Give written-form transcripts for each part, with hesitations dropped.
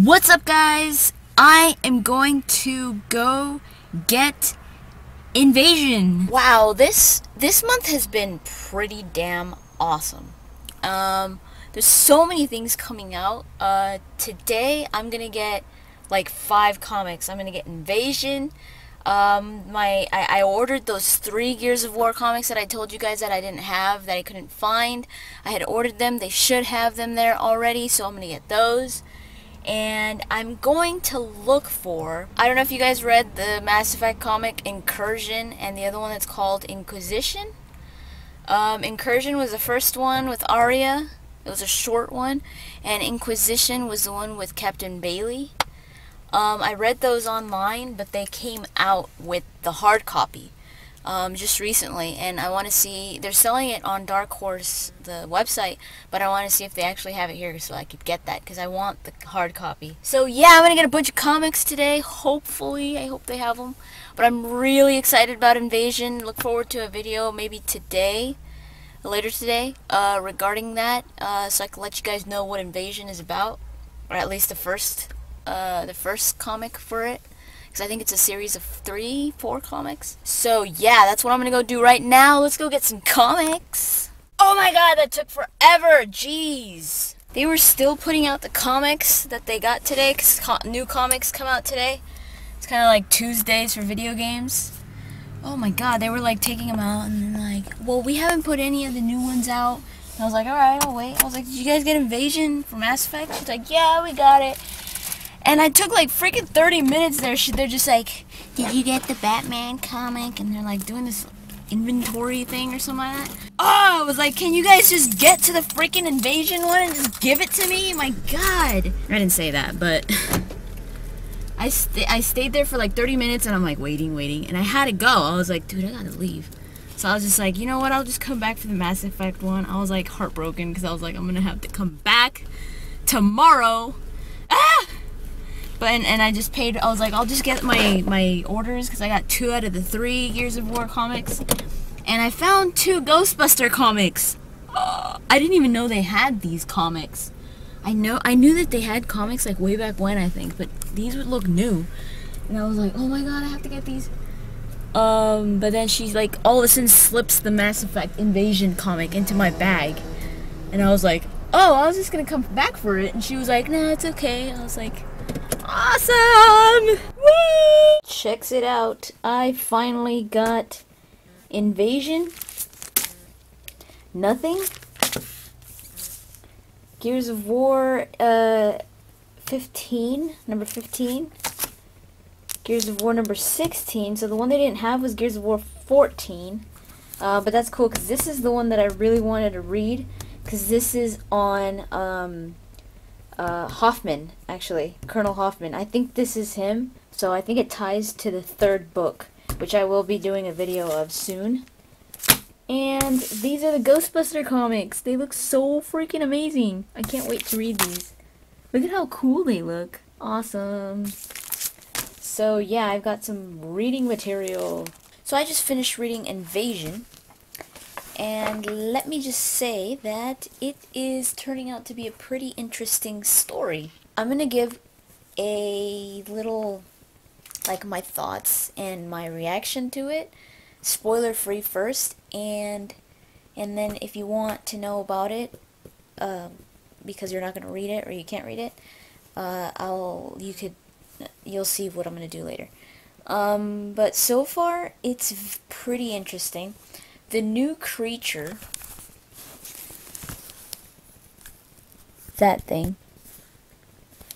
What's up, guys? I am going to go get Invasion. Wow, this month has been pretty damn awesome. There's so many things coming out. Today I'm gonna get like 5 comics. I'm gonna get Invasion. I ordered those 3 Gears of War comics that I told you guys that I didn't have, that I couldn't find. I had ordered them. They should have them there already, so I'm gonna get those. And I'm going to look for, I don't know if you guys read the Mass Effect comic Incursion and the other one that's called Inquisition. Incursion was the first one with Arya. It was a short one. And Inquisition was the one with Captain Bailey. I read those online, but they came out with the hard copy just recently, and I want to see, they're selling it on Dark Horse, the website, but I want to see if they actually have it here so I could get that, because I want the hard copy. So yeah, I'm going to get a bunch of comics today, hopefully. I hope they have them, but I'm really excited about Invasion. Look forward to a video maybe today, later today, regarding that, so I can let you guys know what Invasion is about, or at least the first comic for it. I think it's a series of 3-4 comics. So yeah, that's what I'm gonna go do right now. Let's go get some comics. Oh my god, that took forever. Jeez. They were still putting out the comics that they got today, because new comics come out today. It's kind of like Tuesdays for video games. Oh my god, they were like taking them out and then like, well, we haven't put any of the new ones out. And I was like, alright, I'll wait. I was like, did you guys get Invasion for Mass Effect? She's like, yeah, we got it. And I took like freaking 30 minutes there. They're just like, did you get the Batman comic? And they're like doing this inventory thing or something like that. Oh, I was like, can you guys just get to the freaking Invasion one and just give it to me? My god. I didn't say that, but I stayed there for like 30 minutes and I'm like waiting. And I had to go. I was like, dude, I gotta leave. So I was just like, you know what? I'll just come back for the Mass Effect one. I was like heartbroken because I was like, I'm gonna have to come back tomorrow. Ah! But and I just paid. I was like, I'll just get my orders because I got 2 out of the 3 Gears of War comics, and I found 2 Ghostbuster comics. I didn't even know they had these comics. I knew that they had comics like way back when, I think, but these would look new, and I was like, oh my god, I have to get these. But then she's like, all of a sudden slips the Mass Effect Invasion comic into my bag, and I was like, oh, I was just gonna come back for it, and she was like, nah, it's okay. I was like, awesome! Woo! Checks it out. I finally got Invasion. Nothing. Gears of War 15, number 15. Gears of War number 16. So the one they didn't have was Gears of War 14. But that's cool because this is the one that I really wanted to read, because this is on Hoffman, actually, Colonel Hoffman. I think this is him, so I think it ties to the 3rd book, which I will be doing a video of soon. And these are the Ghostbuster comics. They look so freaking amazing. I can't wait to read these. Look at how cool they look. Awesome. So yeah, I've got some reading material. So I just finished reading Invasion, and let me just say that it is turning out to be a pretty interesting story. I'm going to give a little, like, my thoughts and my reaction to it, spoiler free first, and then if you want to know about it, because you're not going to read it or you can't read it, you'll see what I'm going to do later. But so far, it's pretty interesting. The new creature, that thing,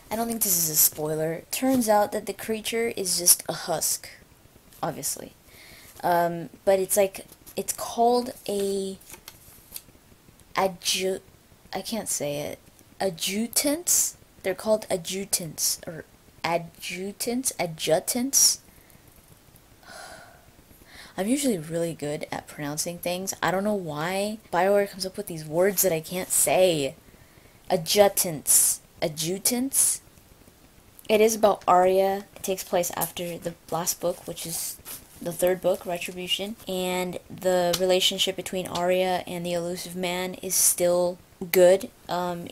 I don't think this is a spoiler. Turns out that the creature is just a husk, obviously. But it's like, it's called I can't say it. Adjutants? They're called adjutants, or adjutants. I'm usually really good at pronouncing things. I don't know why BioWare comes up with these words that I can't say. Adjutants. Adjutants? It is about Arya. It takes place after the last book, which is the 3rd book, Retribution. And the relationship between Arya and the Elusive Man is still good,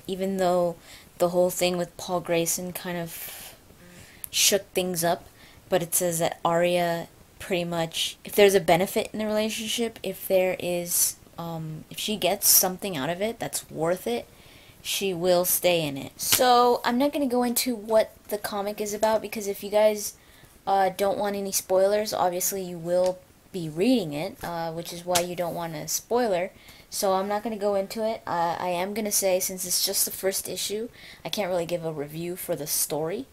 even though the whole thing with Paul Grayson kind of shook things up, but it says that Arya pretty much, if there's a benefit in the relationship, if there is, if she gets something out of it that's worth it, she will stay in it. So I'm not going to go into what the comic is about, because if you guys don't want any spoilers, obviously you will be reading it, which is why you don't want a spoiler. So I'm not going to go into it. I am going to say, since it's just the first issue, I can't really give a review for the story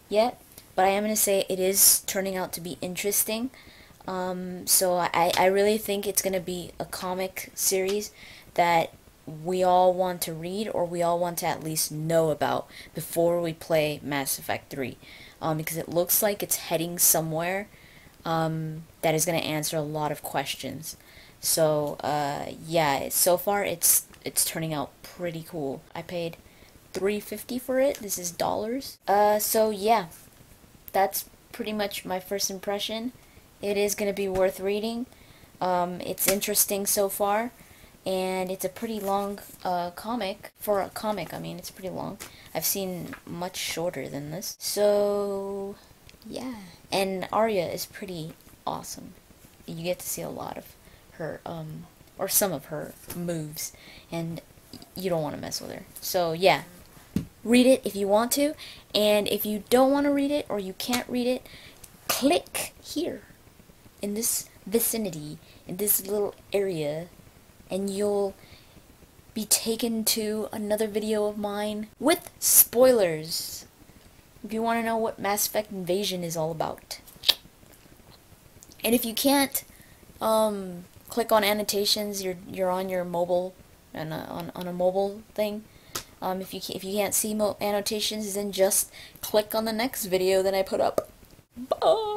yet, but I am going to say it is turning out to be interesting. So I really think it's going to be a comic series that we all want to read, or we all want to at least know about before we play Mass Effect 3. Because it looks like it's heading somewhere that is going to answer a lot of questions. So, yeah, so far it's turning out pretty cool. I paid $3.50 for it. This is dollars. So yeah, that's pretty much my first impression. It is going to be worth reading. It's interesting so far, and it's a pretty long comic. For a comic, I mean, it's pretty long. I've seen much shorter than this. So, yeah. And Arya is pretty awesome. You get to see a lot of her, or some of her moves, and you don't want to mess with her. So, yeah. Read it if you want to, and if you don't want to read it, or you can't read it, click here, in this vicinity, in this little area, and you'll be taken to another video of mine with spoilers, if you want to know what Mass Effect Invasion is all about. And if you can't click on annotations, you're on your mobile, and on a mobile thing. If you can't see annotations, then just click on the next video that I put up. Bye.